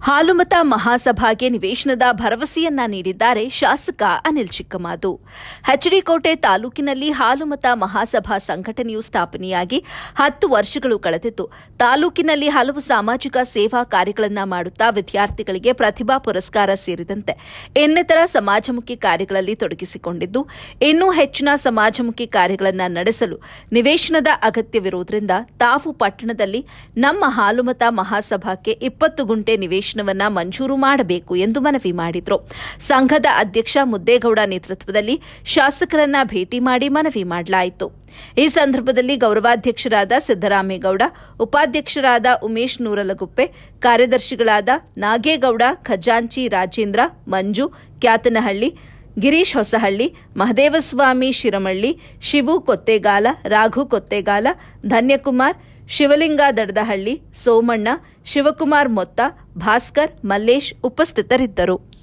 ಹಾಲುಮತ ಮಹಾಸಭಾಗೆ ನಿವೇಶನದ ಭರವಸೆಯನ್ನ ನೀಡಿದ್ದಾರೆ ಶಾಸಕ ಅನಿಲ್ ಚಿಕ್ಕಮಾದು. ಎಚ್ಡಿಕೋಟೆ ತಾಲೂಕಿನಲ್ಲಿ ಹಾಲುಮತ ಮಹಾಸಭಾ ಸಂಘಟನೆಯು ಸ್ಥಾಪನೆಯಾಗಿ 10 ವರ್ಷಗಳು ಕಳೆದಿದ್ದು, ತಾಲೂಕಿನಲ್ಲಿ ಹಲವು ಸಾಮಾಜಿಕ ಸೇವಾ ಕಾರ್ಯಗಳನ್ನು ಮಾಡುತ್ತಾ ವಿದ್ಯಾರ್ಥಿಗಳಿಗೆ ಪ್ರತಿಭಾ ಪುರಸ್ಕಾರ ಸೇರಿದಂತೆ ಇನ್ನಿತರ ಸಮಾಜಮುಖಿ ಕಾರ್ಯಗಳಲ್ಲಿ ತೊಡಗಿಸಿಕೊಂಡಿದ್ದು, ಇನ್ನೂ ಹೆಚ್ಚಿನ ಸಮಾಜಮುಖಿ ಕಾರ್ಯಗಳನ್ನು ನಡೆಸಲು ನಿವೇಶನದ ಅಗತ್ಯವಿರುವುದರಿಂದ ತಾವು ಪಟ್ಟಣದಲ್ಲಿ ನಮ್ಮ ಹಾಲುಮತ ಮಹಾಸಭಾಕ್ಕೆ 20 ಗುಂಟೆ ನಿವೇಶನವನ್ನ ಮಂಜೂರು ಮಾಡಬೇಕು ಎಂದು ಮನವಿ ಮಾಡಿದರು. ಸಂಘದ ಅಧ್ಯಕ್ಷ ಮುದ್ದೇಗೌಡ ನೇತೃತ್ವದಲ್ಲಿ ಶಾಸಕರನ್ನ ಭೇಟಿ ಮಾಡಿ ಮನವಿ ಮಾಡಲಾಯಿತು. ಈ ಸಂದರ್ಭದಲ್ಲಿ ಗೌರವಾಧ್ಯಕ್ಷರಾದ ಸಿದ್ದರಾಮೇಗೌಡ, ಉಪಾಧ್ಯಕ್ಷರಾದ ಉಮೇಶ್ ನೂರಲಗುಪ್ಪೆ, ಕಾರ್ಯದರ್ಶಿಗಳಾದ ನಾಗೇಗೌಡ, ಖಜಾಂಚಿ ರಾಜೇಂದ್ರ, ಮಂಜು ಕ್ಯಾತನಹಳ್ಳಿ, ಗಿರೀಶ್ ಹೊಸಹಳ್ಳಿ, ಮಹದೇವಸ್ವಾಮಿ ಶಿರಮಳ್ಳಿ, ಶಿವು ಕೊತ್ತೆಗಾಲ, ರಾಘು ಕೊತ್ತೆಗಾಲ, ಧನ್ಯಕುಮಾರ್, ಶಿವಲಿಂಗ ದಡದಹಳ್ಳಿ, ಸೋಮಣ್ಣ, ಶಿವಕುಮಾರ್ ಮೊತ್ತ, ಭಾಸ್ಕರ್, ಮಲ್ಲೇಶ್ ಉಪಸ್ಥಿತರಿದ್ದರು.